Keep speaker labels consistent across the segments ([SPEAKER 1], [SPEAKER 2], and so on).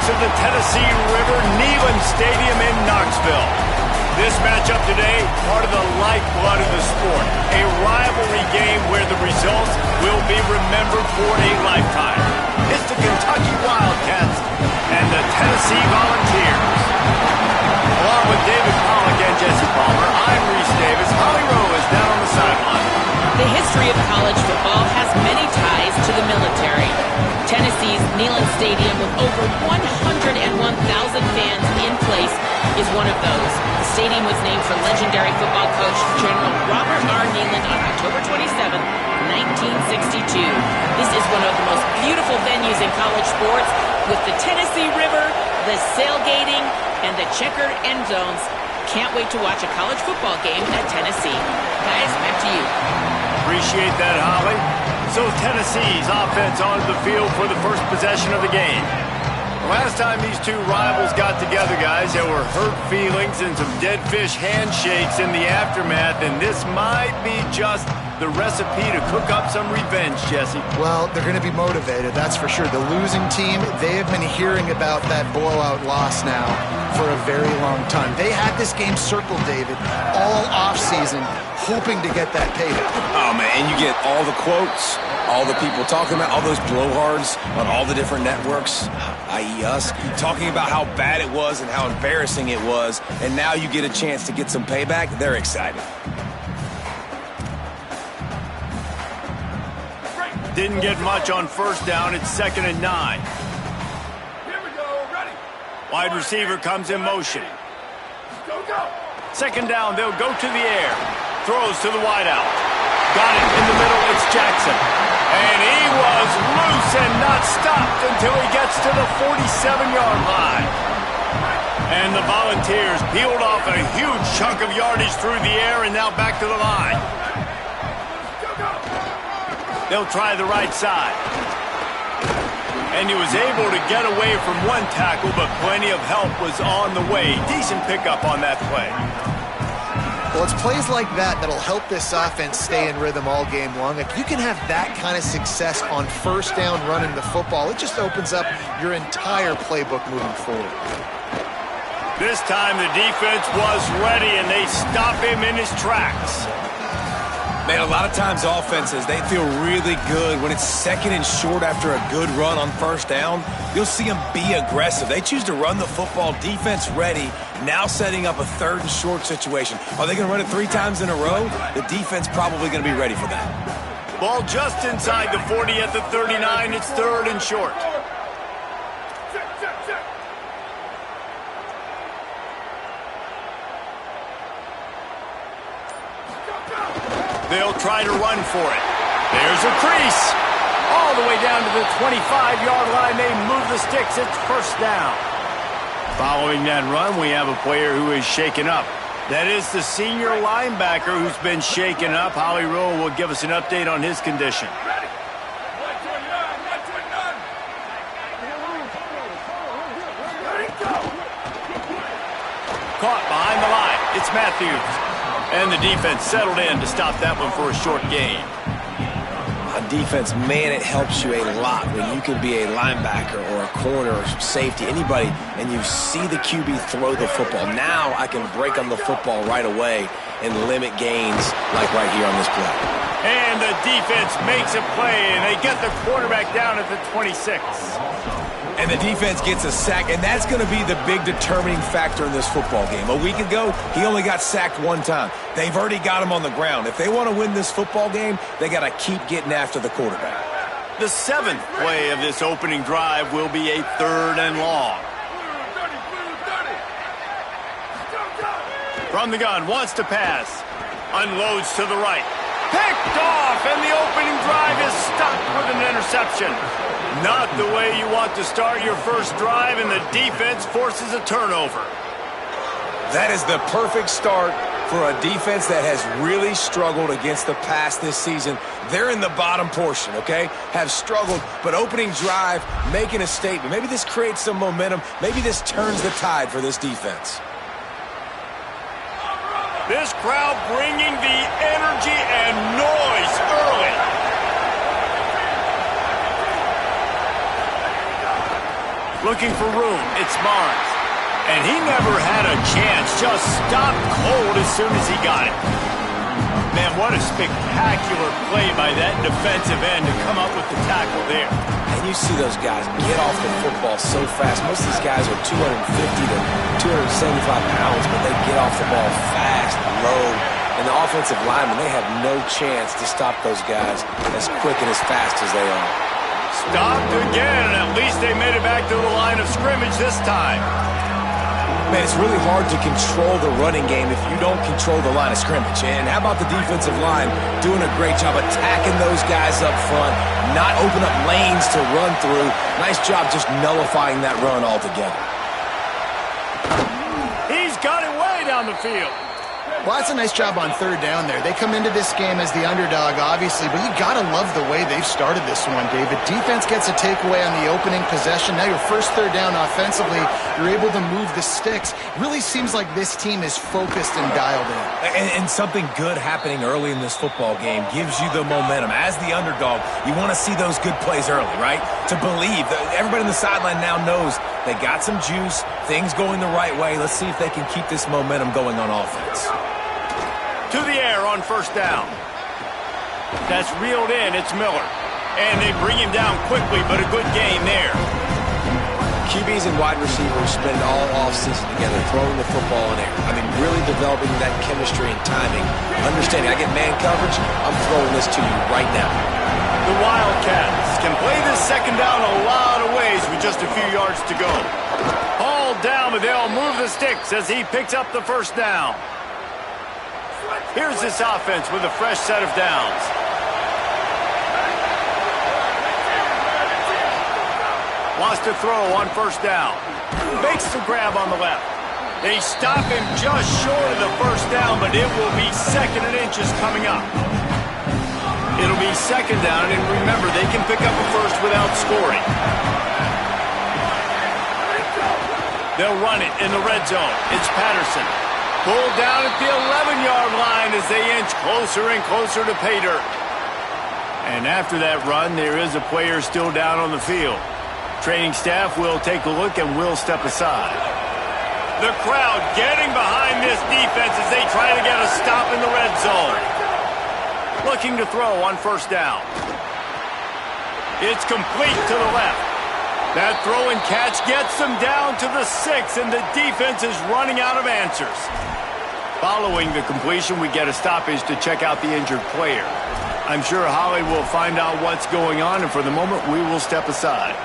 [SPEAKER 1] of the Tennessee River Neyland Stadium in Knoxville. This matchup today, part of the lifeblood of the sport. A rivalry game where the results will be remembered for a lifetime. It's the Kentucky Wildcats and the Tennessee Volunteers. Along with David Pollack and Jesse Palmer, I'm Reese Davis. Holly Rowe is down on the sideline.
[SPEAKER 2] The history of college football has many ties to the military. Tennessee's Neyland Stadium, with over 101,000 fans in place, is one of those. The stadium was named for legendary football coach General Robert R. Neyland on October 27, 1962. This is one of the most beautiful venues in college sports, with the Tennessee River, the sailgating, and the checkered end zones. Can't wait to watch a college football game at Tennessee. Guys, back to you.
[SPEAKER 1] Appreciate that, Holly. So Tennessee's offense onto the field for the first possession of the game. Last time these two rivals got together, guys, there were hurt feelings and some dead fish handshakes in the aftermath, and this might be just the recipe to cook up some revenge, Jesse.
[SPEAKER 3] Well, they're going to be motivated, that's for sure. The losing team, they have been hearing about that blowout loss now for a very long time. They had this game circled, David, all offseason, hoping to get that payback.
[SPEAKER 4] Oh, man, and you get all the quotes, all the people talking about, all those blowhards on all the different networks, i.e. us, talking about how bad it was and how embarrassing it was, and now you get a chance to get some payback. They're excited.
[SPEAKER 1] Didn't get much on first down. It's 2nd and 9.
[SPEAKER 5] Here we go. Ready.
[SPEAKER 1] Wide receiver comes in motion.
[SPEAKER 5] Go, go.
[SPEAKER 1] 2nd down, they'll go to the air. Throws to the wideout. Got it in the middle, it's Jackson. And he was loose and not stopped until he gets to the 47-yard line. And the Volunteers peeled off a huge chunk of yardage through the air and now back to the line. They'll try the right side. And he was able to get away from one tackle, but plenty of help was on the way. Decent pickup on that play.
[SPEAKER 3] Well, it's plays like that that'll help this offense stay in rhythm all game long. If you can have that kind of success on first down running the football, it just opens up your entire playbook moving forward.
[SPEAKER 1] This time the defense was ready, and they stop him in his tracks.
[SPEAKER 4] Man, a lot of times offenses, they feel really good when it's 2nd and short after a good run on first down. You'll see them be aggressive. They choose to run the football, defense ready, now setting up a 3rd and short situation. Are they going to run it 3 times in a row? The defense probably going to be ready for that.
[SPEAKER 1] Ball just inside the 40 at the 39. It's 3rd and short. They'll try to run for it. There's a crease. All the way down to the 25-yard line. They move the sticks. It's 1st down. Following that run, we have a player who is shaken up. That is the senior linebacker who's been shaken up. Holly Rowe will give us an update on his condition.
[SPEAKER 5] Ready. 129. Ready, go.
[SPEAKER 1] Caught behind the line. It's Matthews. And the defense settled in to stop that one for a short gain.
[SPEAKER 4] On defense, man, it helps you a lot when you can be a linebacker or a corner or safety, anybody, and you see the QB throw the football. Now I can break on the football right away and limit gains like right here on this play.
[SPEAKER 1] And the defense makes a play, and they get the quarterback down at the 26.
[SPEAKER 4] And the defense gets a sack, and that's going to be the big determining factor in this football game. A week ago, he only got sacked 1 time. They've already got him on the ground. If they want to win this football game, they got to keep getting after the quarterback.
[SPEAKER 1] The 7th play of this opening drive will be a 3rd and long. From the gun, wants to pass. Unloads to the right. Picked off, and the opening drive is stopped with an interception. Not the way you want to start your first drive, and the defense forces a turnover.
[SPEAKER 4] That is the perfect start for a defense that has really struggled against the pass this season. They're in the bottom portion, okay? Have struggled, but opening drive, making a statement. Maybe this creates some momentum. Maybe this turns the tide for this defense.
[SPEAKER 1] This crowd bringing the energy and noise early. looking for room. It's Barnes. And he never had a chance. Just stopped cold as soon as he got it. Man, what a spectacular play by that defensive end to come up with the tackle there.
[SPEAKER 4] And you see those guys get off the football so fast. Most of these guys are 250 to 275 pounds, but they get off the ball fast, low. And the offensive linemen, they have no chance to stop those guys as quick and as fast as they are.
[SPEAKER 1] Stopped again, and at least they made it back to the line of scrimmage this time.
[SPEAKER 4] Man, it's really hard to control the running game if you don't control the line of scrimmage. And how about the defensive line doing a great job attacking those guys up front, not open up lanes to run through. Nice job just nullifying that run altogether.
[SPEAKER 1] He's got it way down the field.
[SPEAKER 3] Well, that's a nice job on third down there. They come into this game as the underdog, obviously, but you got to love the way they've started this one, David. Defense gets a takeaway on the opening possession. Now your first third down offensively, you're able to move the sticks. Really seems like this team is focused and dialed in.
[SPEAKER 4] And something good happening early in this football game gives you the momentum. As the underdog, you want to see those good plays early, right? To believe. Everybody on the sideline now knows they got some juice, things going the right way. Let's see if they can keep this momentum going on offense.
[SPEAKER 1] To the air on first down. That's reeled in. It's Miller. And they bring him down quickly, but a good game there.
[SPEAKER 4] QBs and wide receivers spend all offseason together throwing the football in air. I mean, really developing that chemistry and timing. Understanding, I get man coverage, I'm throwing this to you right now.
[SPEAKER 1] The Wildcats can play this second down a lot of ways with just a few yards to go. Hauled down, but they'll move the sticks as he picks up the first down. Here's this offense with a fresh set of downs. Wants to throw on first down. Makes the grab on the left. They stop him just short of the first down, but it will be second and inches coming up. It'll be second down, and remember, they can pick up a first without scoring. They'll run it in the red zone. It's Patterson. Pulled down at the 11-yard line as they inch closer and closer to pay dirt. And after that run, there is a player still down on the field. Training staff will take a look and will step aside. The crowd getting behind this defense as they try to get a stop in the red zone. Looking to throw on first down. It's complete to the left. That throw and catch gets them down to the 6, and the defense is running out of answers. Following the completion, we get a stoppage to check out the injured player. I'm sure Holly will find out what's going on, and for the moment, we will step aside.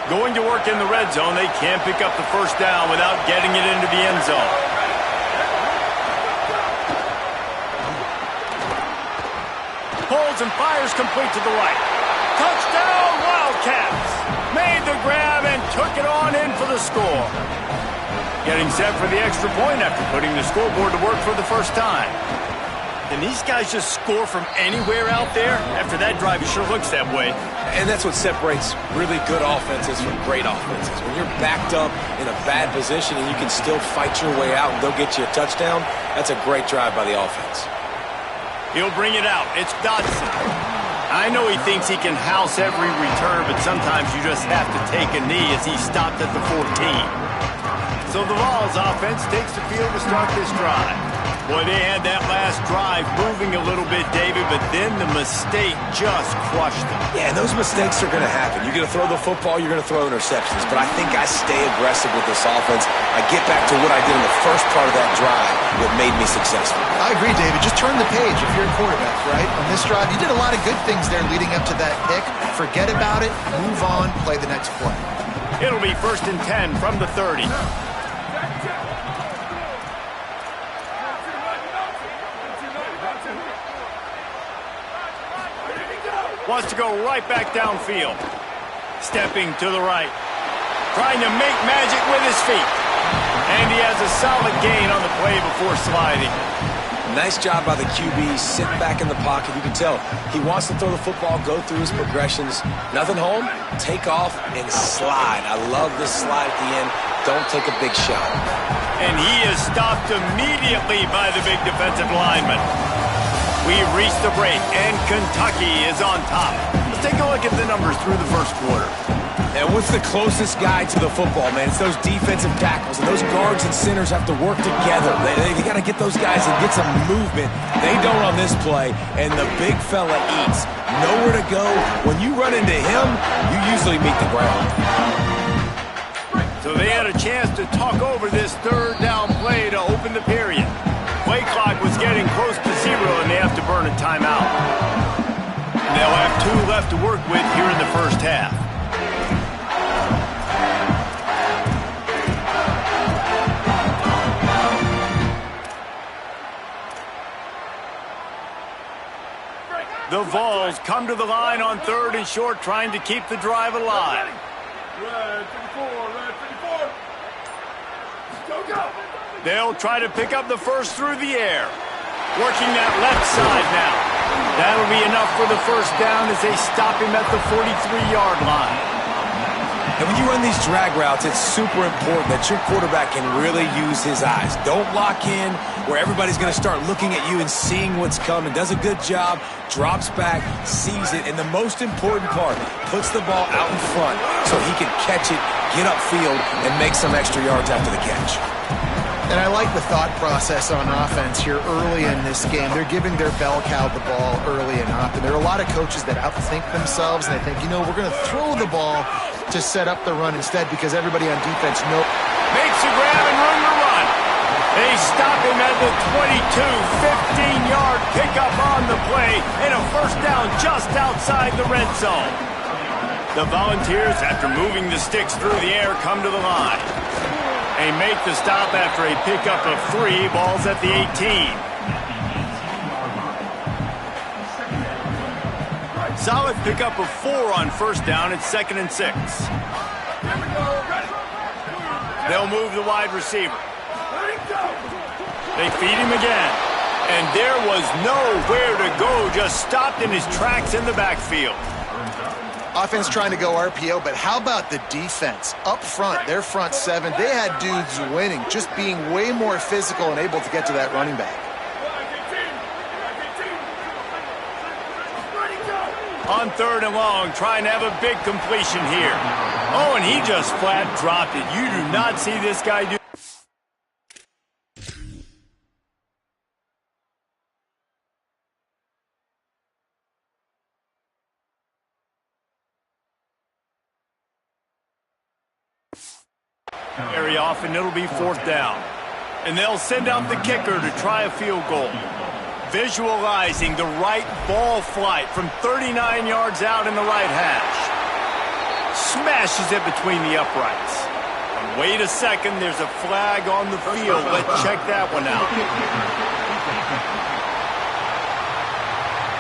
[SPEAKER 1] Going to work in the red zone, they can't pick up the first down without getting it into the end zone. Pulls and fires complete to the right. Touchdown, Wildcats! Made the grab and took it on in for the score. Getting set for the extra point after putting the scoreboard to work for the first time. And these guys just score from anywhere out there? After that drive, it sure looks that way.
[SPEAKER 4] And that's what separates really good offenses from great offenses. When you're backed up in a bad position and you can still fight your way out and they'll get you a touchdown, that's a great drive by the offense.
[SPEAKER 1] He'll bring it out. It's Dodson. I know he thinks he can house every return, but sometimes you just have to take a knee as he stopped at the 14. So the Vols offense takes the field to start this drive. Boy, they had that last drive moving a little bit, David, but then the mistake just crushed them.
[SPEAKER 4] Yeah, and those mistakes are going to happen. You're going to throw the football, you're going to throw interceptions, but I think I stay aggressive with this offense. I get back to what I did in the first part of that drive that made me successful.
[SPEAKER 3] I agree, David. Just turn the page if you're a quarterback, right? On this drive, you did a lot of good things there leading up to that pick. Forget about it, move on, play the next play.
[SPEAKER 1] It'll be 1st and 10 from the 30. Wants to go right back downfield. Stepping to the right. Trying to make magic with his feet. And he has a solid gain on the play before sliding.
[SPEAKER 4] Nice job by the QB, sitting back in the pocket. You can tell he wants to throw the football, go through his progressions. Nothing home, take off, and slide. I love this slide at the end. Don't take a big shot.
[SPEAKER 1] And he is stopped immediately by the big defensive lineman. We've reached the break, and Kentucky is on top. Let's take a look at the numbers through the first quarter.
[SPEAKER 4] And what's the closest guy to the football, man? It's those defensive tackles, and those guards and centers have to work together. They got to get those guys and get some movement. They don't on this play, and the big fella eats. Nowhere to go. When you run into him, you usually meet the ground.
[SPEAKER 1] So they had a chance to talk over this third down play to open the period. Play clock was getting close to 0, and they have to burn a timeout. They'll have 2 left to work with here in the first half. The Vols come to the line on 3rd and short, trying to keep the drive alive.
[SPEAKER 5] Red 54, red 54. Go.
[SPEAKER 1] They'll try to pick up the first through the air. Working that left side now. That'll be enough for the first down as they stop him at the 43-yard line.
[SPEAKER 4] And when you run these drag routes, it's super important that your quarterback can really use his eyes. Don't lock in where everybody's going to start looking at you and seeing what's coming. Does a good job, drops back, sees it, and the most important part, puts the ball out in front so he can catch it, get upfield, and make some extra yards after the catch.
[SPEAKER 3] And I like the thought process on offense here early in this game. They're giving their bell cow the ball early and often. There are a lot of coaches that outthink themselves, and they think, we're going to throw the ball to set up the run instead because everybody on defense knows.
[SPEAKER 1] Makes a grab and room to run. They stop him at the 22, 15-yard pickup on the play, and a first down just outside the red zone. The Volunteers, after moving the sticks through the air, come to the line. They make the stop after a pickup of 3, balls at the 18. Solid pickup of 4 on first down at 2nd and 6.
[SPEAKER 5] Here we go, ready.
[SPEAKER 1] They'll move the wide receiver.
[SPEAKER 5] Ready, go.
[SPEAKER 1] They feed him again. And there was nowhere to go, just stopped in his tracks in the backfield.
[SPEAKER 3] Offense trying to go RPO, but how about the defense? Up front, their front 7, they had dudes winning, just being way more physical and able to get to that running back.
[SPEAKER 1] On 3rd and long, trying to have a big completion here. Oh, and he just flat dropped it. You do not see this guy do. Very often it'll be 4th down. And they'll send out the kicker to try a field goal. Visualizing the right ball flight from 39 yards out in the right hash. Smashes it between the uprights. And wait a second, there's a flag on the field. Let's check that one out.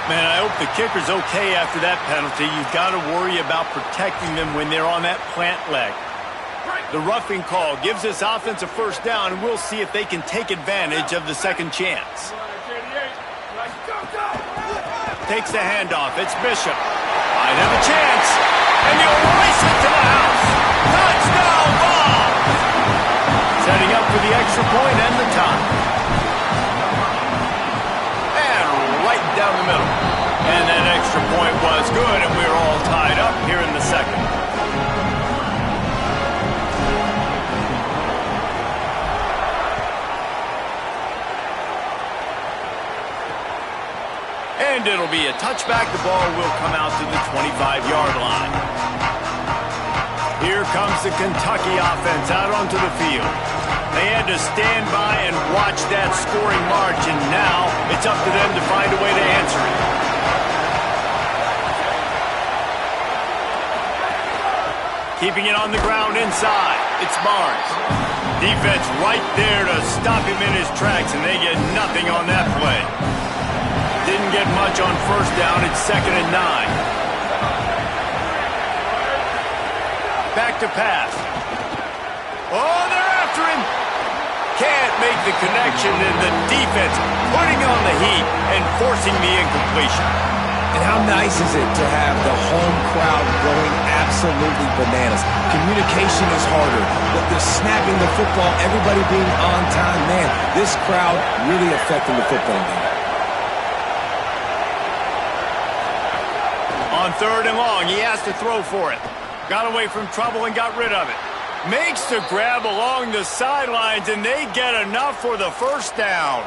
[SPEAKER 1] Man, I hope the kicker's okay after that penalty. You've got to worry about protecting them when they're on that plant leg. The roughing call gives this offense a first down, and we'll see if they can take advantage of the second chance. Takes the handoff. It's Bishop. Might have a chance. And you'll race it to the house. Touchdown ball. Setting up for the extra point and the tie. And right down the middle. And that extra point was good, and we're all tied up here in the second. And it'll be a touchback. The ball will come out to the 25-yard line. Here comes the Kentucky offense out onto the field. They had to stand by and watch that scoring march, and now it's up to them to find a way to answer it. Keeping it on the ground inside. It's Barnes. Defense right there to stop him in his tracks, and they get nothing on that play. Didn't get much on first down. It's 2nd and 9. Back to pass. Oh, they're after him. Can't make the connection, and the defense putting on the heat and forcing the incompletion.
[SPEAKER 4] And how nice is it to have the home crowd going absolutely bananas? Communication is harder, but they're snapping the football, everybody being on time. Man, this crowd really affecting the football game.
[SPEAKER 1] On On 3rd and long, he has to throw for it. Got away from trouble and got rid of it. Makes the grab along the sidelines, and they get enough for the first down.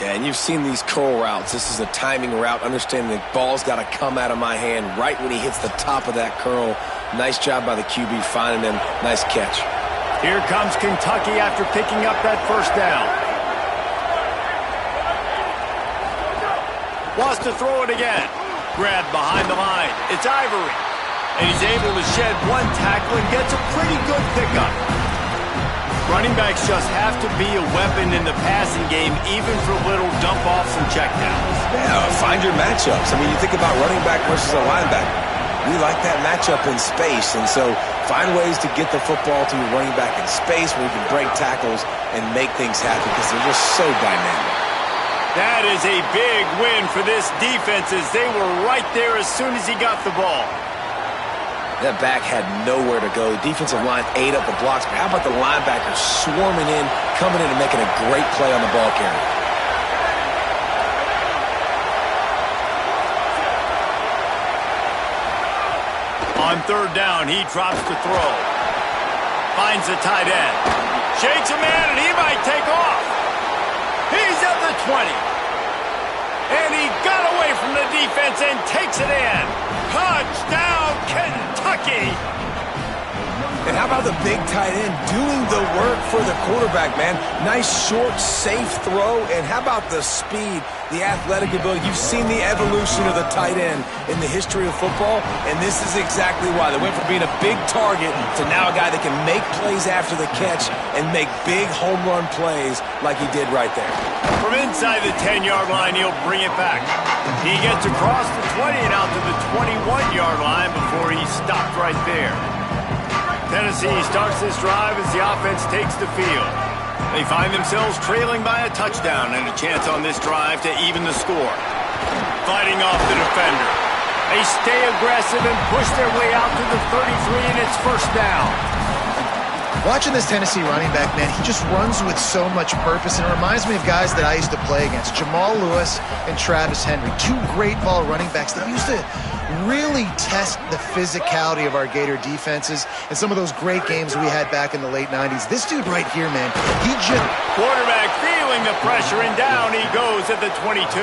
[SPEAKER 4] Yeah, and you've seen these curl routes. This is a timing route, understanding the ball's got to come out of my hand right when he hits the top of that curl. Nice job by the QB finding him. Nice catch.
[SPEAKER 1] Here comes Kentucky after picking up that first down. Wants to throw it again. Grab behind the line. It's Ivory. And he's able to shed one tackle and gets a pretty good pickup. Running backs just have to be a weapon in the passing game, even for little dump-offs and checkdowns.
[SPEAKER 4] Yeah, find your matchups. I mean, you think about running back versus a linebacker. We like that matchup in space, and so find ways to get the football to your running back in space where you can break tackles and make things happen because they're just so dynamic.
[SPEAKER 1] That is a big win for this defense as they were right there as soon as he got the ball.
[SPEAKER 4] That back had nowhere to go. The defensive line ate up the blocks, but how about the linebackers swarming in, coming in and making a great play on the ball carrier?
[SPEAKER 1] On 3rd down, he drops to throw. Finds the tight end. Shakes a man, and he might take off. He's at the 20. And he got away from the defense and takes it in. Touchdown, Kentucky!
[SPEAKER 4] And how about the big tight end doing the work for the quarterback, man? Nice, short, safe throw. And how about the speed, the athletic ability? You've seen the evolution of the tight end in the history of football, and this is exactly why. They went from being a big target to now a guy that can make plays after the catch and make big home run plays like he did right there.
[SPEAKER 1] From inside the 10-yard line, he'll bring it back. He gets across the 20 and out to the 21-yard line before he stopped right there. Tennessee starts this drive as the offense takes the field. They find themselves trailing by a touchdown and a chance on this drive to even the score. Fighting off the defender. They stay aggressive and push their way out to the 33, and it's first down.
[SPEAKER 3] Watching this Tennessee running back, man, he just runs with so much purpose, and it reminds me of guys that I used to play against. Jamal Lewis and Travis Henry, two great ball running backs that used to really test the physicality of our Gator defenses and some of those great games we had back in the late 90s. This dude right here, man, he just...
[SPEAKER 1] Quarterback feeling the pressure, and down he goes at the 22.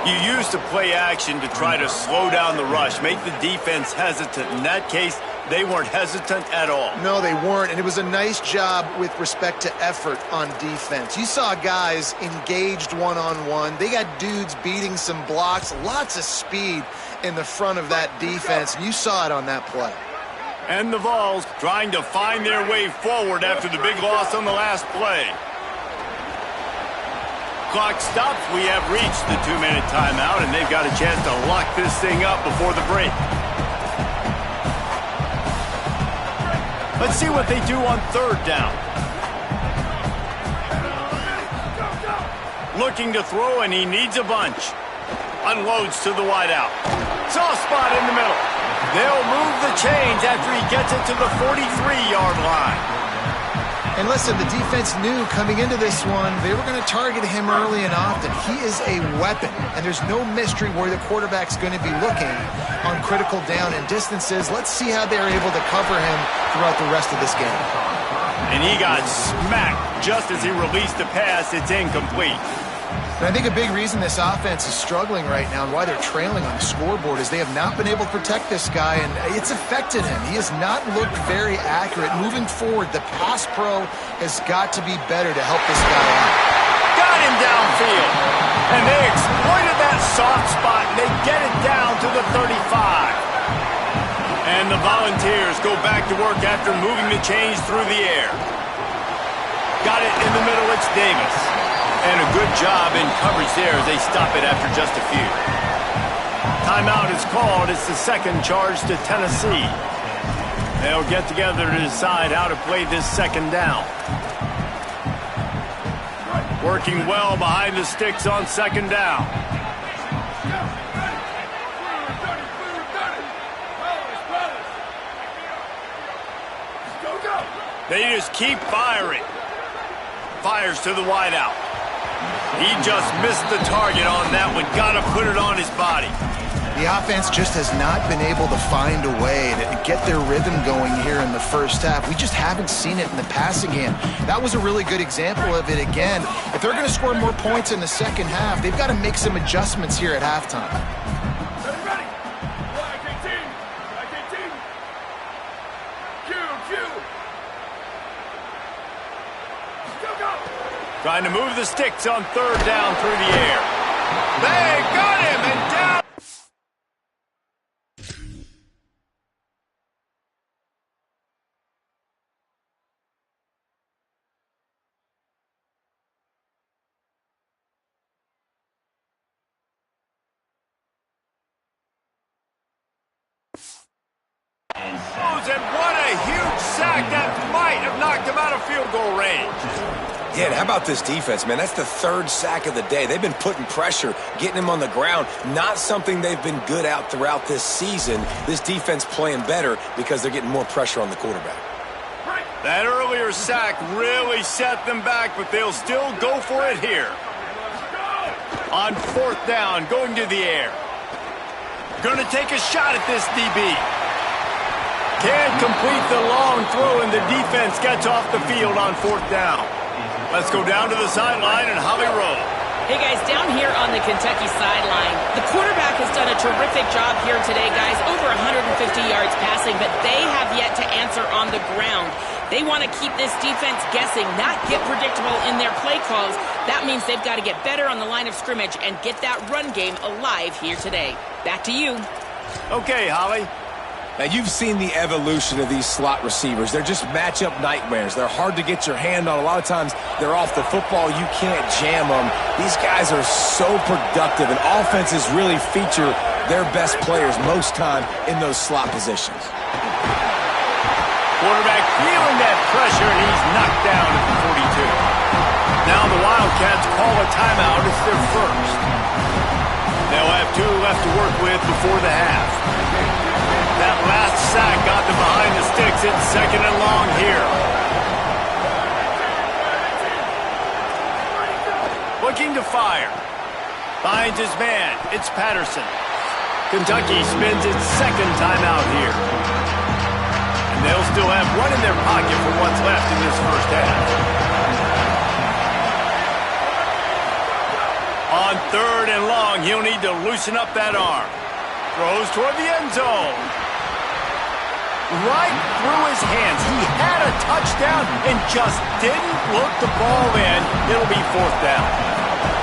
[SPEAKER 1] You used to play action to try to slow down the rush, make the defense hesitant. In that case, they weren't hesitant at all.
[SPEAKER 3] No, they weren't, and it was a nice job with respect to effort on defense. You saw guys engaged one-on-one. They got dudes beating some blocks, lots of speed in the front of that defense. You saw it on that play.
[SPEAKER 1] And the Vols trying to find their way forward after the big loss on the last play. Clock stops. We have reached the 2-minute timeout, and they've got a chance to lock this thing up before the break. Let's see what they do on 3rd down. Looking to throw, and he needs a bunch. Unloads to the wideout. Soft spot in the middle. They'll move the chains after he gets it to the 43-yard line.
[SPEAKER 3] And listen, the defense knew coming into this one, they were going to target him early and often. He is a weapon, and there's no mystery where the quarterback's going to be looking on critical down and distances. Let's see how they're able to cover him throughout the rest of this game.
[SPEAKER 1] And he got smacked just as he released the pass. It's incomplete.
[SPEAKER 3] And I think a big reason this offense is struggling right now and why they're trailing on the scoreboard is they have not been able to protect this guy, and it's affected him. He has not looked very accurate. Moving forward, the pass pro has got to be better to help this guy out.
[SPEAKER 1] Got him downfield. And they exploited that soft spot, and they get it down to the 35. And the Volunteers go back to work after moving the chains through the air. Got it in the middle. It's Davis. And a good job in coverage there as they stop it after just a few. Timeout is called. It's the second charge to Tennessee. They'll get together to decide how to play this second down. Working well behind the sticks on second down. They just keep firing. Fires to the wideout. He just missed the target on that one. Got to put it on his body.
[SPEAKER 3] The offense just has not been able to find a way to get their rhythm going here in the first half. We just haven't seen it in the passing game. That was a really good example of it again. If they're going to score more points in the second half, they've got to make some adjustments here at halftime.
[SPEAKER 5] Ready? Black 18. Black 18. Q. Go.
[SPEAKER 1] Trying to move the sticks on third down through the air. They got him and down. And what a huge sack that might have knocked him out of field goal range.
[SPEAKER 4] Yeah, and how about this defense, man? That's the third sack of the day. They've been putting pressure, getting him on the ground. Not something they've been good at throughout this season. This defense playing better because they're getting more pressure on the quarterback.
[SPEAKER 1] That earlier sack really set them back, but they'll still go for it here. On fourth down, going to the air. Going to take a shot at this DB. Can't complete the long throw, and the defense gets off the field on fourth down. Let's go down to the sideline and Holly Rowe.
[SPEAKER 2] Hey, guys, down here on the Kentucky sideline, the quarterback has done a terrific job here today, guys. Over 150 yards passing, but they have yet to answer on the ground. They want to keep this defense guessing, not get predictable in their play calls. That means they've got to get better on the line of scrimmage and get that run game alive here today. Back to you.
[SPEAKER 1] Okay, Holly.
[SPEAKER 4] Now, you've seen the evolution of these slot receivers. They're just matchup nightmares. They're hard to get your hand on. A lot of times, they're off the football. You can't jam them. These guys are so productive, and offenses really feature their best players most time in those slot positions.
[SPEAKER 1] Quarterback feeling that pressure, and he's knocked down at the 42. Now the Wildcats call a timeout. It's their first. They'll have 2 left to work with before the half. That last sack got them behind the sticks. It's second and long here. Looking to fire. Finds his man. It's Patterson. Kentucky spends its second timeout here. And they'll still have one in their pocket for what's left in this first half. On third and long, he'll need to loosen up that arm. Throws toward the end zone. Right through his hands. He had a touchdown and just didn't look the ball in. It'll be fourth down.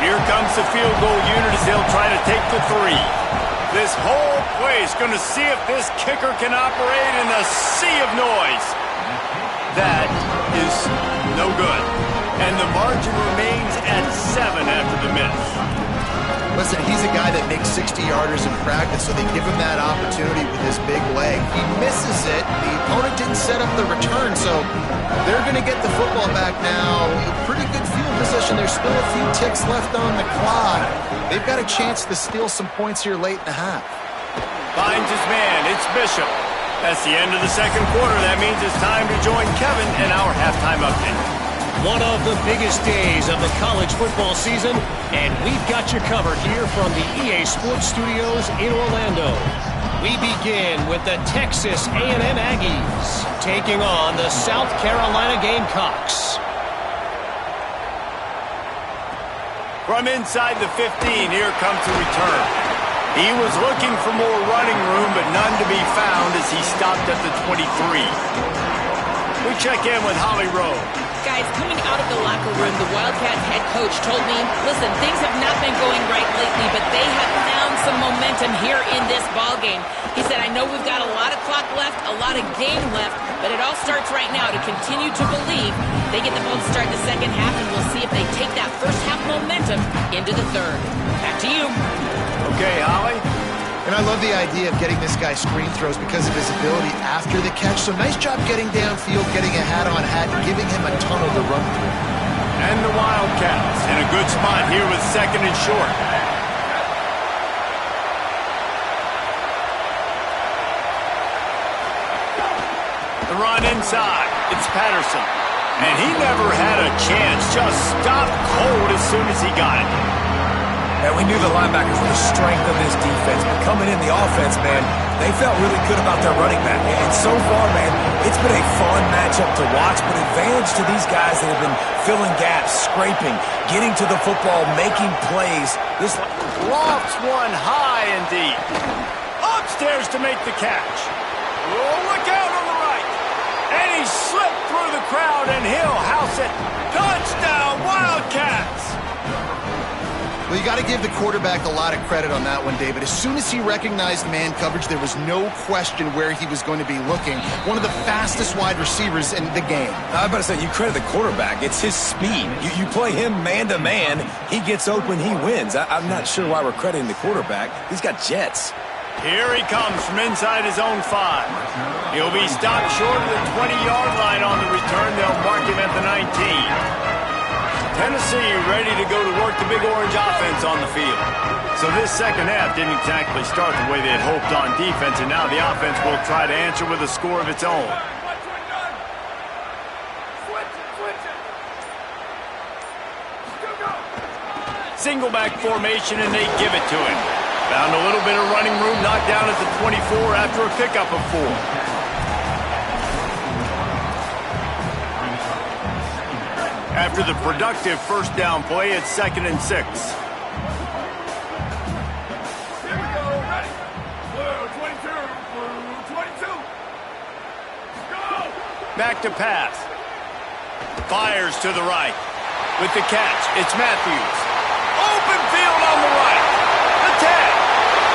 [SPEAKER 1] Here comes the field goal unit as they'll try to take the 3. This whole place going to see if this kicker can operate in a sea of noise. That is no good. And the margin remains at 7 after the miss.
[SPEAKER 3] Listen, he's a guy that makes 60-yarders in practice, so they give him that opportunity with his big leg. He misses it. The opponent didn't set up the return, so they're going to get the football back now. Pretty good field position. There's still a few ticks left on the clock. They've got a chance to steal some points here late in the half.
[SPEAKER 1] Finds his man. It's Bishop. That's the end of the second quarter. That means it's time to join Kevin in our halftime update.
[SPEAKER 6] One of the biggest days of the college football season, and we've got you covered here from the EA Sports Studios in Orlando. We begin with the Texas A&M Aggies taking on the South Carolina Gamecocks.
[SPEAKER 1] From inside the 15, here comes the return. He was looking for more running room, but none to be found as he stopped at the 23. We check in with Holly Rowe.
[SPEAKER 2] Guys, coming out of the locker room, the Wildcats head coach told me, listen, things have not been going right lately, but they have found some momentum here in this ballgame. He said, I know we've got a lot of clock left, a lot of game left, but it all starts right now to continue to believe. They get the ball to start the second half, and we'll see if they take that first half momentum into the third. Back to you.
[SPEAKER 1] Okay, Holly.
[SPEAKER 3] And I love the idea of getting this guy screen throws because of his ability after the catch. So nice job getting downfield, getting a hat-on-hat, and giving him a tunnel to run through.
[SPEAKER 1] And the Wildcats in a good spot here with second and short. The run inside. It's Patterson. And he never had a chance. Just stopped cold as soon as he got it.
[SPEAKER 4] And we knew the linebackers were the strength of this defense, but coming in the offense, man, they felt really good about their running back. And so far, man, it's been a fun matchup to watch, but advantage to these guys that have been filling gaps, scraping, getting to the football, making plays. This
[SPEAKER 1] lofts one high and deep. Upstairs to make the catch. Oh, look out on the right. And he slipped through the crowd, and he'll house it. Touchdown, Wildcats!
[SPEAKER 3] Well, you got to give the quarterback a lot of credit on that one, David. As soon as he recognized man coverage, there was no question where he was going to be looking. One of the fastest wide receivers in the game.
[SPEAKER 4] I was about to say, you credit the quarterback. It's his speed. You play him man-to-man, he gets open, he wins. I'm not sure why we're crediting the quarterback. He's got jets.
[SPEAKER 1] Here he comes from inside his own 5. He'll be stopped short of the 20-yard line on the return. They'll mark him at the 19. Tennessee ready to go to work the Big Orange offense on the field. So this second half didn't exactly start the way they had hoped on defense, and now the offense will try to answer with a score of its own. Single back formation, and they give it to him. Found a little bit of running room, knocked down at the 24 after a pickup of 4. After the productive first down play, it's 2nd and 6.
[SPEAKER 5] Here we go, ready. Blue 22, blue 22. Go!
[SPEAKER 1] Back to pass. Fires to the right. With the catch, it's Matthews. Open field on the right. The 10.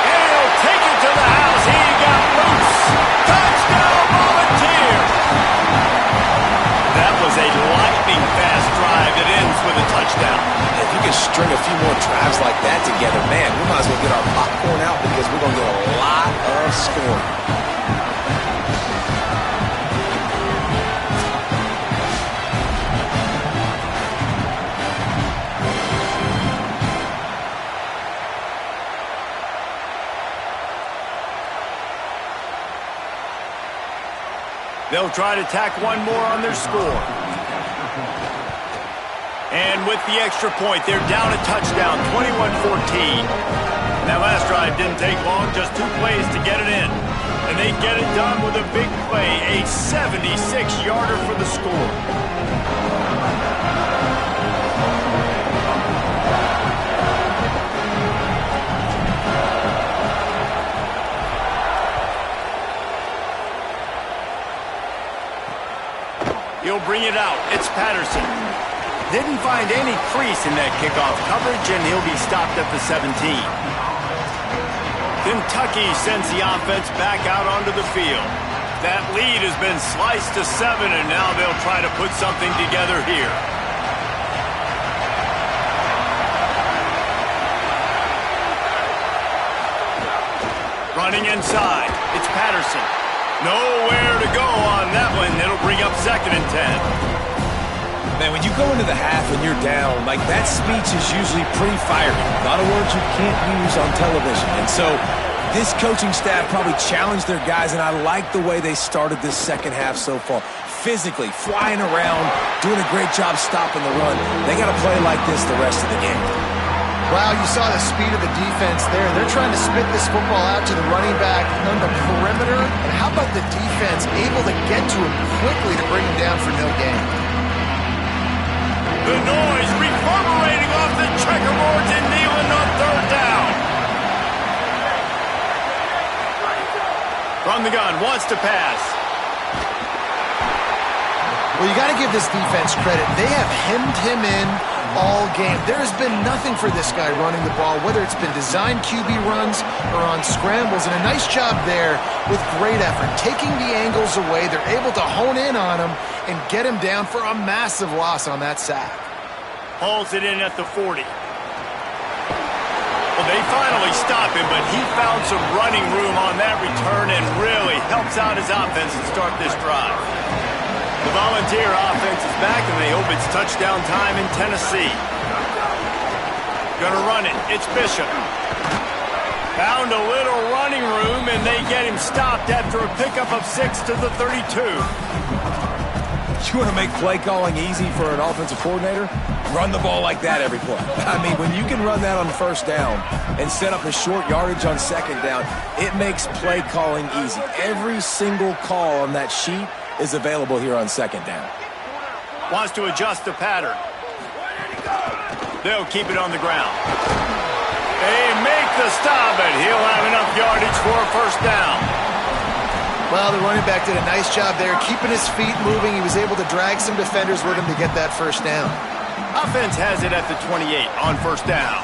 [SPEAKER 1] And he'll take it to the house. He got loose. Touchdown, Volunteer. That was a lightning-fast drive that ends with a touchdown.
[SPEAKER 4] If you can string a few more drives like that together, man, we might as well get our popcorn out because we're going to get a lot of scoring.
[SPEAKER 1] They'll try to tack one more on their score. And with the extra point, they're down a touchdown, 21-14. And that last drive didn't take long, just 2 plays to get it in. And they get it done with a big play, a 76-yarder for the score. He'll bring it out. It's Patterson. Didn't find any crease in that kickoff coverage, and he'll be stopped at the 17. Kentucky sends the offense back out onto the field. That lead has been sliced to 7, and now they'll try to put something together here. Running inside. It's Patterson. Nowhere to go on that one. It'll bring up 2nd and 10.
[SPEAKER 4] Man, when you go into the half and you're down, like that speech is usually pretty fiery. A lot of words you can't use on television. And so this coaching staff probably challenged their guys, and I like the way they started this second half so far. Physically, flying around, doing a great job stopping the run. They got to play like this the rest of the game.
[SPEAKER 3] Wow, you saw the speed of the defense there. They're trying to spit this football out to the running back on the perimeter. And how about the defense able to get to him quickly to bring him down for no gain?
[SPEAKER 1] The noise reverberating off the checkerboards in Neyland on 3rd down. From the gun, wants to pass.
[SPEAKER 3] Well, you got to give this defense credit. They have hemmed him in all game. There has been nothing for this guy running the ball, whether it's been designed QB runs or on scrambles, and a nice job there with great effort. Taking the angles away, they're able to hone in on him and get him down for a massive loss on that sack.
[SPEAKER 1] Hauls it in at the 40. Well, they finally stop him, but he found some running room on that return and really helps out his offense to start this drive. The Volunteer offense is back, and they hope it's touchdown time in Tennessee. Gonna run it. It's Bishop. Found a little running room, and they get him stopped after a pickup of 6 to the 32.
[SPEAKER 4] You want to make play calling easy for an offensive coordinator? Run the ball like that every play. I mean, when you can run that on first down and set up a short yardage on second down, it makes play calling easy. Every single call on that sheet is available here on second down.
[SPEAKER 1] Wants to adjust the pattern. They'll keep it on the ground. They make the stop, and he'll have enough yardage for a first down.
[SPEAKER 3] Well, the running back did a nice job there, keeping his feet moving. He was able to drag some defenders with him to get that first down.
[SPEAKER 1] Offense has it at the 28 on first down.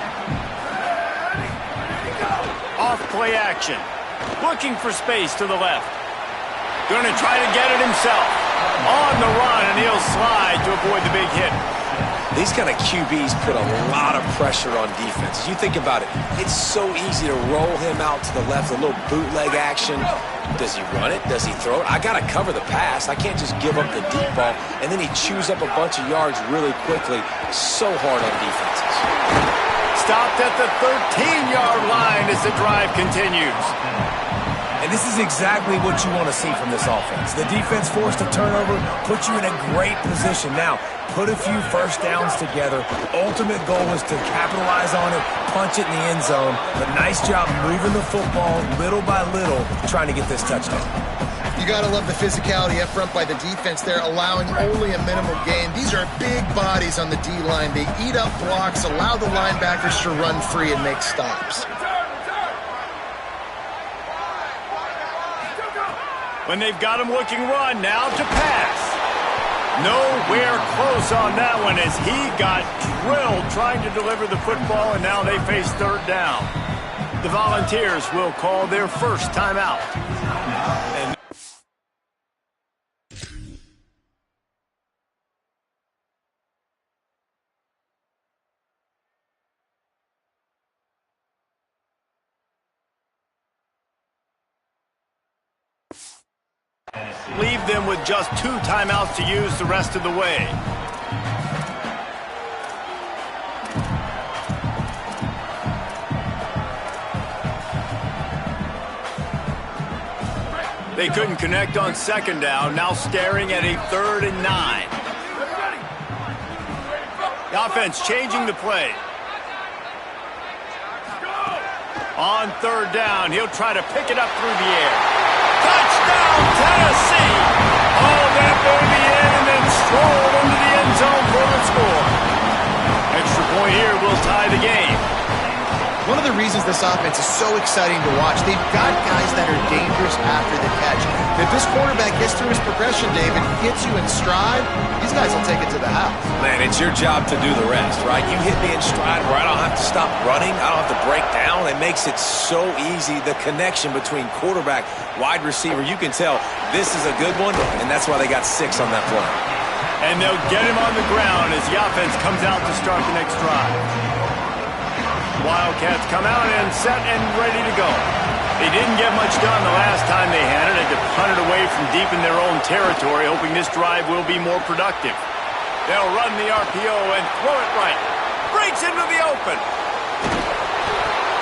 [SPEAKER 1] Off play action. Looking for space to the left. Going to try to get it himself. On the run, and he'll slide to avoid the big hit.
[SPEAKER 4] These kind of QBs put a lot of pressure on defenses. You think about it. It's so easy to roll him out to the left, a little bootleg action. Does he run it? Does he throw it? I got to cover the pass. I can't just give up the deep ball. And then he chews up a bunch of yards really quickly. So hard on defenses.
[SPEAKER 1] Stopped at the 13-yard line as the drive continues.
[SPEAKER 4] And this is exactly what you want to see from this offense. The defense forced a turnover, put you in a great position. Now, put a few first downs together. Ultimate goal is to capitalize on it, punch it in the end zone. But nice job moving the football little by little, trying to get this touchdown.
[SPEAKER 3] You got to love the physicality up front by the defense there, allowing only a minimal gain. These are big bodies on the D-line. They eat up blocks, allow the linebackers to run free and make stops.
[SPEAKER 1] When they've got him looking run, now to pass. Nowhere close on that one as he got drilled trying to deliver the football, and now they face third down. The Volunteers will call their first timeout. And leave them with just 2 timeouts to use the rest of the way. They couldn't connect on second down, now staring at a 3rd and 9. The offense changing the play. On 3rd down, he'll try to pick it up through the air. Touchdown, Tennessee! All that baby in and then strolled into the end zone for the score. Extra point here will tie the game.
[SPEAKER 3] One of the reasons this offense is so exciting to watch, they've got guys that are dangerous after the catch. If this quarterback gets through his progression, David, gets you in stride, these guys will take it to the house.
[SPEAKER 4] Man, it's your job to do the rest, right? You hit me in stride where I don't have to stop running. I don't have to break down. It makes it so easy. The connection between quarterback, wide receiver, you can tell this is a good one, and that's why they got 6 on that play.
[SPEAKER 1] And they'll get him on the ground as the offense comes out to start the next drive. Wildcats come out and set and ready to go. They didn't get much done the last time they had it. They had to punt it away from deep in their own territory, hoping this drive will be more productive. They'll run the RPO and throw it right. Breaks into the open.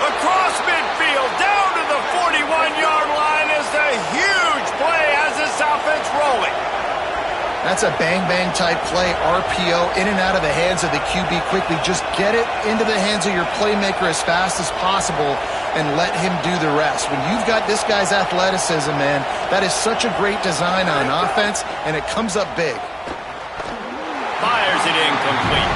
[SPEAKER 1] Across midfield, down to the 41-yard line is the huge play as this offense rolling.
[SPEAKER 3] That's a bang-bang type play, RPO, in and out of the hands of the QB quickly. Just get it into the hands of your playmaker as fast as possible and let him do the rest. When you've got this guy's athleticism, man, that is such a great design on offense, and it comes up big.
[SPEAKER 1] Fires it incomplete.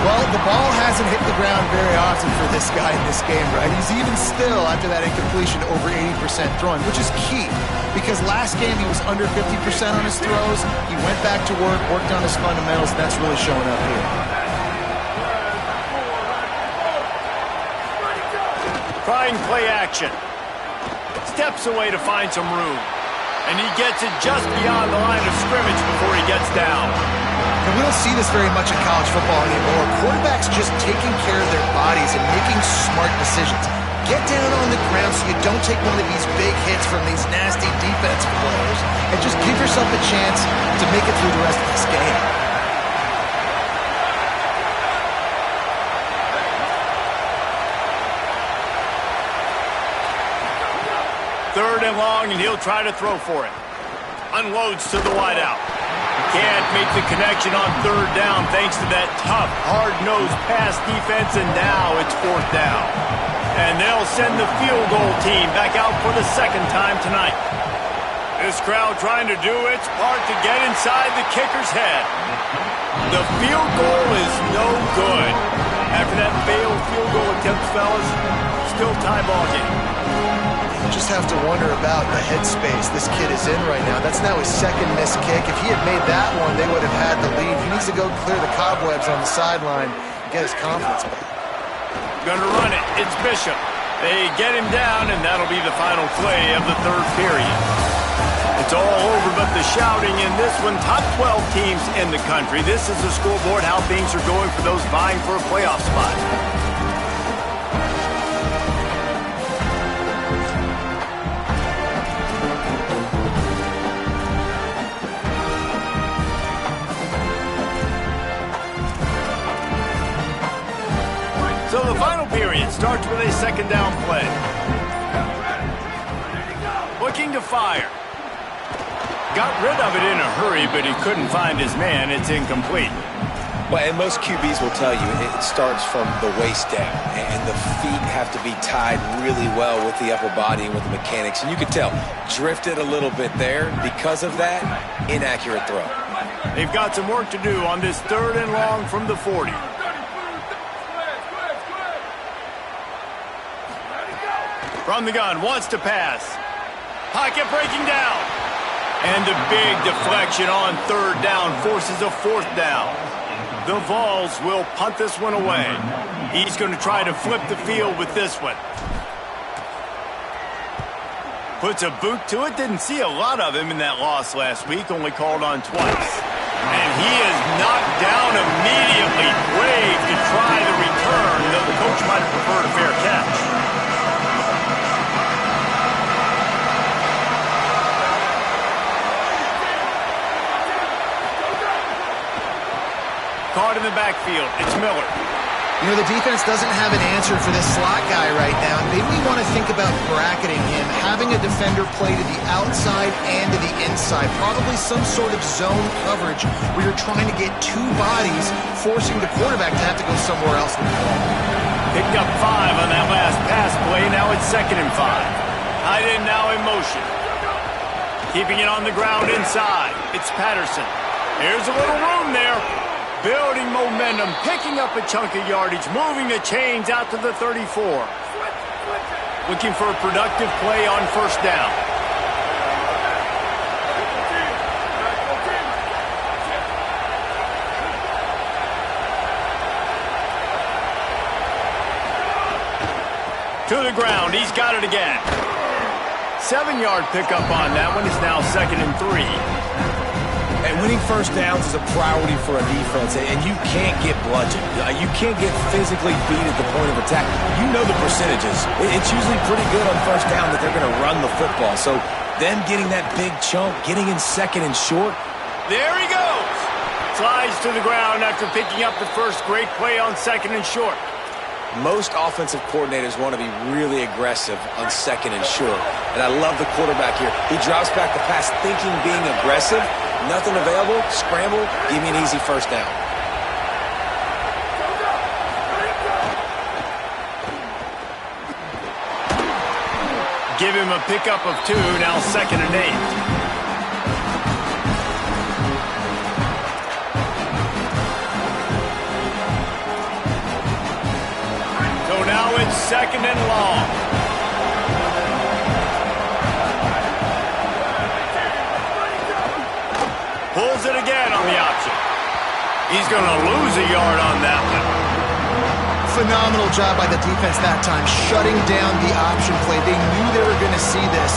[SPEAKER 3] Well, the ball hasn't hit the ground very often for this guy in this game, right? He's even still, after that incompletion, over 80% throwing, which is key. Because last game he was under 50% on his throws. He went back to work, worked on his fundamentals, and that's really showing up here.
[SPEAKER 1] Trying play action. Steps away to find some room. And he gets it just beyond the line of scrimmage before he gets down.
[SPEAKER 3] And we don't see this very much in college football anymore. Quarterbacks just taking care of their bodies and making smart decisions. Get down on the ground so you don't take one of these big hits from these nasty defensive players. And just give yourself a chance to make it through the rest of this game.
[SPEAKER 1] Third and long, and he'll try to throw for it. Unloads to the wideout. can't make the connection on third down thanks to that tough, hard-nosed pass defense, and now it's fourth down. And they'll send the field goal team back out for the second time tonight. This crowd trying to do its part to get inside the kicker's head. The field goal is no good. After that failed field goal attempt, fellas, still tie ball game.
[SPEAKER 3] You just have to wonder about the headspace this kid is in right now. That's now his second missed kick. If he had made that one, they would have had the lead. He needs to go clear the cobwebs on the sideline and get his confidence back.
[SPEAKER 1] Gonna run it. It's Bishop. They get him down, and that'll be the final play of the third period. It's all over but the shouting in this one. Top 12 teams in the country. This is the scoreboard, how things are going for those vying for a playoff spot. So the final period starts with a second down play. Looking to fire. Got rid of it in a hurry, but he couldn't find his man. It's incomplete.
[SPEAKER 4] Well, and most QBs will tell you it starts from the waist down, and the feet have to be tied really well with the upper body and with the mechanics. And you could tell, drifted a little bit there. Because of that, inaccurate throw.
[SPEAKER 1] They've got some work to do on this third and long from the 40. From the gun, wants to pass. Pocket breaking down. And a big deflection on third down forces a fourth down. The Vols will punt this one away. He's going to try to flip the field with this one. Puts a boot to it. Didn't see a lot of him in that loss last week. Only called on twice. And he is knocked down immediately. Brave to try the return, though the coach might have preferred a fair catch. Caught in the backfield. It's Miller.
[SPEAKER 3] You know, the defense doesn't have an answer for this slot guy right now. Maybe we want to think about bracketing him, having a defender play to the outside and to the inside. Probably some sort of zone coverage where you're trying to get two bodies, forcing the quarterback to have to go somewhere else with the ball.
[SPEAKER 1] Picked up 5 on that last pass play. Now it's 2nd and 5. Tight end now in motion. Keeping it on the ground inside. It's Patterson. Here's a little room there. Building momentum, picking up a chunk of yardage, moving the chains out to the 34. Looking for a productive play on first down. To the ground, he's got it again. 7-yard pickup on that one. It's now 2nd and 3.
[SPEAKER 4] And winning first downs is a priority for a defense, and you can't get bludgeoned. You can't get physically beat at the point of attack. You know the percentages. It's usually pretty good on first down that they're going to run the football. So them getting that big chunk, getting in 2nd and short.
[SPEAKER 1] There he goes. Slides to the ground after picking up the first great play on 2nd and short.
[SPEAKER 4] Most offensive coordinators want to be really aggressive on 2nd and short. And I love the quarterback here. He drops back the pass thinking being aggressive. Nothing available, scramble, give me an easy first down.
[SPEAKER 1] Give him a pickup of 2, now 2nd and 8. So now it's 2nd and long. Pulls it again on the option. He's going to lose a yard on that one.
[SPEAKER 3] Phenomenal job by the defense that time, shutting down the option play. They knew they were going to see this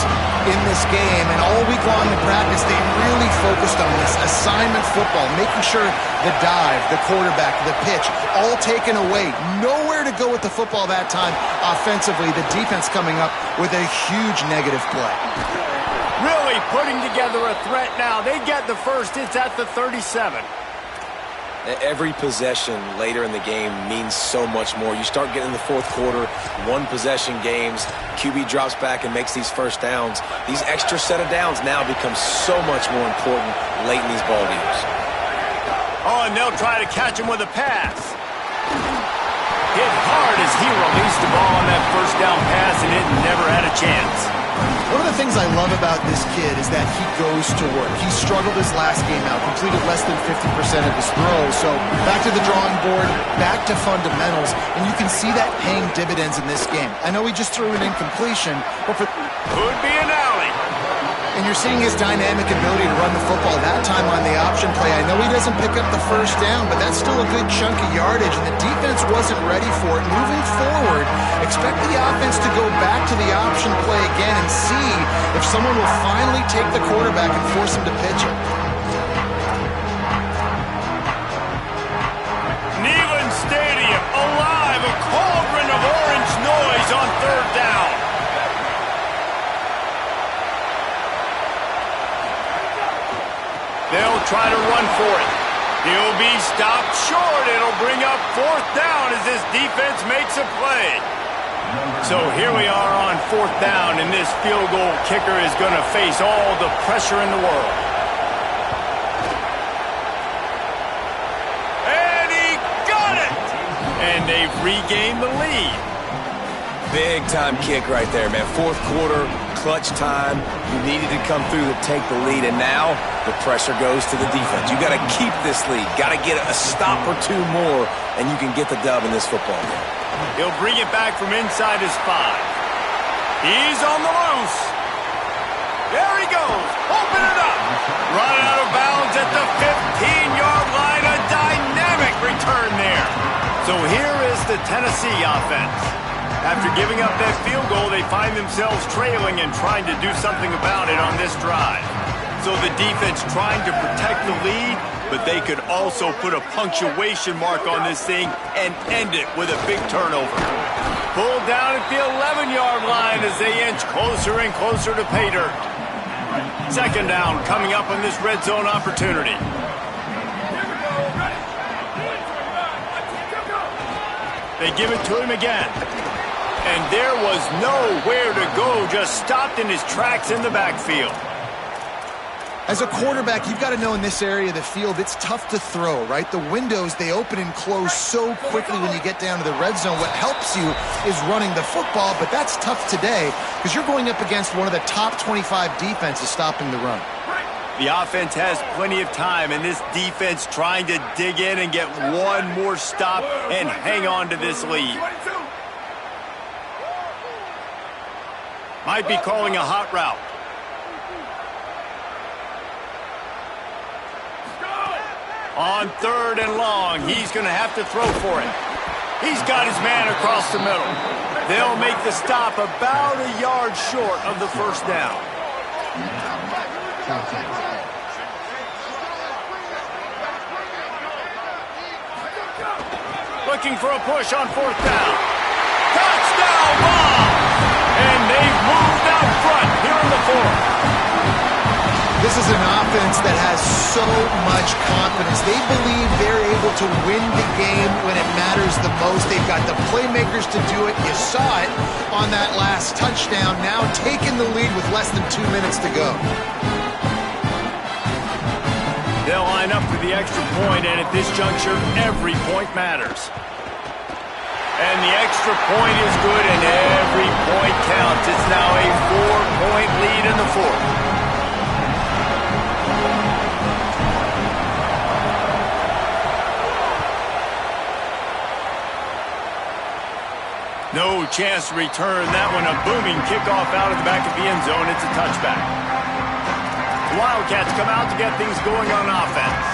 [SPEAKER 3] in this game, and all week long in practice, they really focused on this assignment football, making sure the dive, the quarterback, the pitch, all taken away. Nowhere to go with the football that time offensively. The defense coming up with a huge negative play.
[SPEAKER 1] Really putting together a threat now. They get the first. It's at the 37.
[SPEAKER 4] Every possession later in the game means so much more. You start getting in the fourth quarter, one-possession games, QB drops back and makes these first downs. These extra set of downs now become so much more important late in these ball games.
[SPEAKER 1] Oh, and they'll try to catch him with a pass. Hit hard as he released the ball on that first down pass, and it never had a chance.
[SPEAKER 3] One of the things I love about this kid is that he goes to work. He struggled his last game out, completed less than 50% of his throws. So back to the drawing board, back to fundamentals, and you can see that paying dividends in this game. I know he just threw an incompletion, but for...
[SPEAKER 1] Could be an alley.
[SPEAKER 3] And you're seeing his dynamic ability to run the football that time on the option play. I know he doesn't pick up the first down, but that's still a good chunk of yardage, and the defense wasn't ready for it. Moving forward, expect the offense to go back to the option play again and see if someone will finally take the quarterback and force him to pitch it.
[SPEAKER 1] Neyland Stadium alive, a cauldron of orange noise on third down. They'll try to run for it. He'll be stopped short. It'll bring up fourth down as this defense makes a play. So here we are on fourth down, and this field goal kicker is going to face all the pressure in the world. And he got it! And they've regained the lead.
[SPEAKER 4] Big-time kick right there, man. Fourth quarter, clutch time. You needed to come through to take the lead, and now the pressure goes to the defense. You got to keep this lead. Got to get a stop or two more, and you can get the dub in this football game.
[SPEAKER 1] He'll bring it back from inside his 5. He's on the loose. There he goes. Open it up. Run out of bounds at the 15-yard line. A dynamic return there. So here is the Tennessee offense. After giving up that field goal, they find themselves trailing and trying to do something about it on this drive. So the defense trying to protect the lead, but they could also put a punctuation mark on this thing and end it with a big turnover. Pulled down at the 11-yard line as they inch closer and closer to pay dirt. Second down coming up on this red zone opportunity. They give it to him again. And there was nowhere to go, just stopped in his tracks in the backfield.
[SPEAKER 3] As a quarterback, you've got to know in this area of the field, it's tough to throw, right? The windows, they open and close so quickly when you get down to the red zone. What helps you is running the football, but that's tough today because you're going up against one of the top 25 defenses stopping the run.
[SPEAKER 1] The offense has plenty of time, and this defense trying to dig in and get one more stop and hang on to this lead. Might be calling a hot route. On third and long, he's going to have to throw for it. He's got his man across the middle. They'll make the stop about a yard short of the first down. Looking for a push on fourth down. Touchdown ball! And they've moved out front here in the fourth.
[SPEAKER 3] This is an offense that has so much confidence. They believe they're able to win the game when it matters the most. They've got the playmakers to do it. You saw it on that last touchdown. Now taking the lead with less than 2 minutes to go.
[SPEAKER 1] They'll line up for the extra point, and at this juncture, every point matters. And the extra point is good, and every point counts. It's now a 4-point lead in the fourth. No chance to return that one. A booming kickoff out of the back of the end zone. It's a touchback. The Wildcats come out to get things going on offense.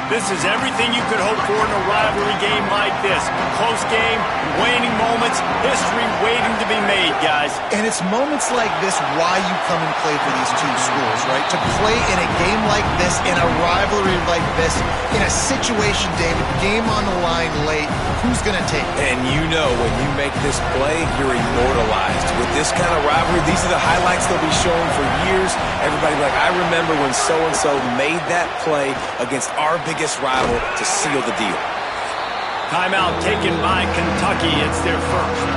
[SPEAKER 1] This is everything you could hope for in a rivalry game like this. Close game, waning moments, history waiting to be made, guys.
[SPEAKER 3] And it's moments like this why you come and play for these two schools, right? To play in a game like this, in a rivalry like this, in a situation, David, game on the line late, who's going to take it?
[SPEAKER 4] And you know when you make this play, you're immortalized. With this kind of rivalry, these are the highlights they'll be showing for years. Everybody like, I remember when so-and-so made that play against our big biggest rival to seal the deal.
[SPEAKER 1] Timeout taken by Kentucky. It's their first.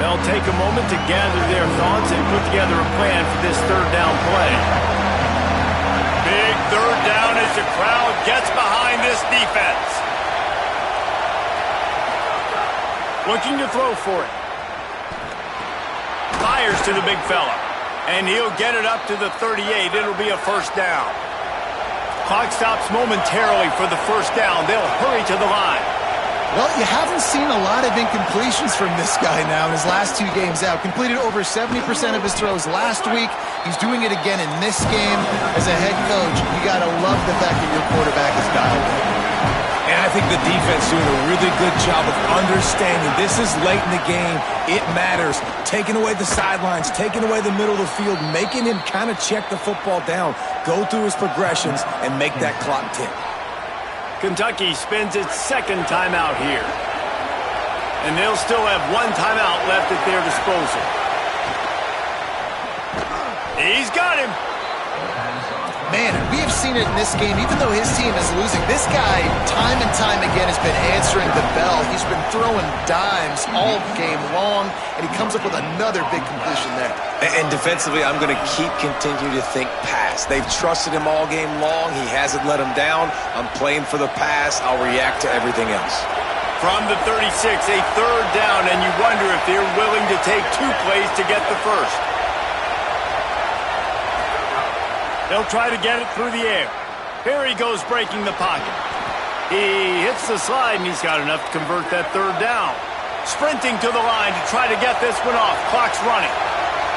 [SPEAKER 1] They'll take a moment to gather their thoughts and put together a plan for this third down play. Big third down as the crowd gets behind this defense. Looking to throw for it. Fires to the big fella. And he'll get it up to the 38. It'll be a first down. Clock stops momentarily for the first down. They'll hurry to the line.
[SPEAKER 3] Well, you haven't seen a lot of incompletions from this guy now in his last 2 games out. Completed over 70% of his throws last week. He's doing it again in this game. As a head coach, you got to love the fact that your quarterback is dialed in.
[SPEAKER 4] And I think the defense doing a really good job of understanding this is late in the game. It matters. Taking away the sidelines, taking away the middle of the field, making him kind of check the football down, go through his progressions, and make that clock tick.
[SPEAKER 1] Kentucky spends its second timeout here. And they'll still have 1 timeout left at their disposal. He's got him.
[SPEAKER 3] Man, and we have seen it in this game, even though his team is losing. This guy, time and time again, has been answering the bell. He's been throwing dimes all game long, and he comes up with another big completion there.
[SPEAKER 4] And defensively, I'm going to continue to think pass. They've trusted him all game long. He hasn't let him down. I'm playing for the pass. I'll react to everything else.
[SPEAKER 1] From the 36, a third down, and you wonder if they're willing to take 2 plays to get the first. They'll try to get it through the air. Here he goes breaking the pocket. He hits the slide, and he's got enough to convert that third down. Sprinting to the line to try to get this one off. Clock's running.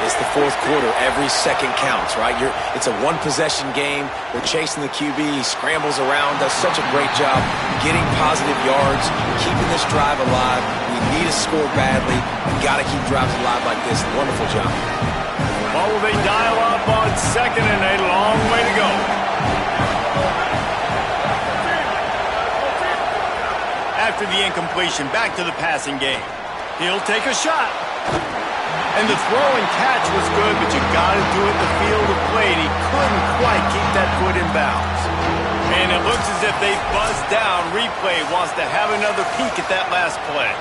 [SPEAKER 4] It's the fourth quarter. Every second counts, right? It's a one-possession game. We're chasing the QB. He scrambles around, does such a great job getting positive yards, keeping this drive alive. We need to score badly. We've got to keep drives alive like this. Wonderful job.
[SPEAKER 1] What will they dial up on second and a long way to go? After the incompletion, back to the passing game. He'll take a shot. And the throw and catch was good, but you got to do it the field of play. He couldn't quite keep that foot in bounds. And it looks as if they buzzed down. Replay wants to have another peek at that last play.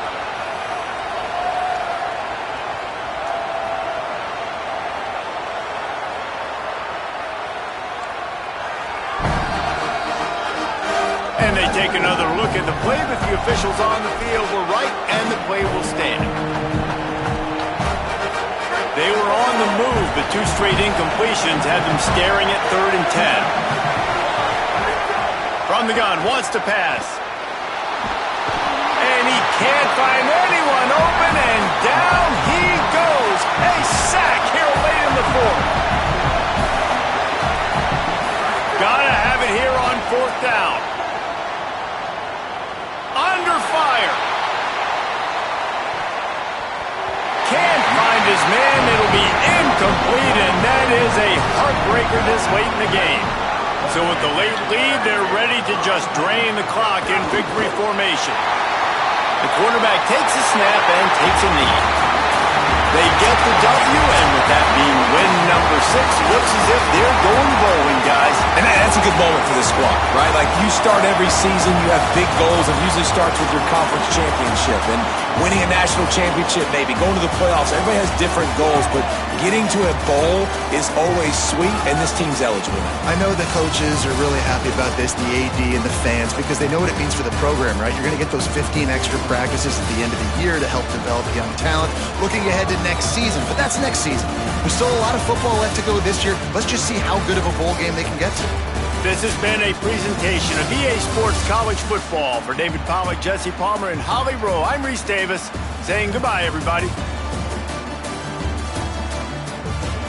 [SPEAKER 1] And they take another look at the play, but the officials on the field were right, and the play will stand. They were on the move, but 2 straight incompletions had them staring at 3rd and 10. From the gun, wants to pass. And he can't find anyone open, and down he goes. A sack here late in the 4th. Gotta have it here on 4th down. Under fire. Can't find his man. It'll be incomplete, and that is a heartbreaker this late in the game. So with the late lead, they're ready to just drain the clock in victory formation. The quarterback takes a snap and takes a knee. They get the W, and with that being win number 6, looks as if they're going bowling, guys.
[SPEAKER 4] And that's a good moment for this squad, right? Like, you start every season, you have big goals. It usually starts with your conference championship and winning a national championship, maybe going to the playoffs. Everybody has different goals, but getting to a bowl is always sweet, and this team's eligible.
[SPEAKER 3] I know the coaches are really happy about this, the AD and the fans, because they know what it means for the program, right? You're going to get those 15 extra practices at the end of the year to help develop young talent. Looking ahead to next season, but that's next season. There's still a lot of football left to go this year. Let's just see how good of a bowl game they can get to.
[SPEAKER 1] This has been a presentation of EA Sports College Football. For David Pollack, Jesse Palmer, and Holly Rowe, I'm Reese Davis saying goodbye, everybody.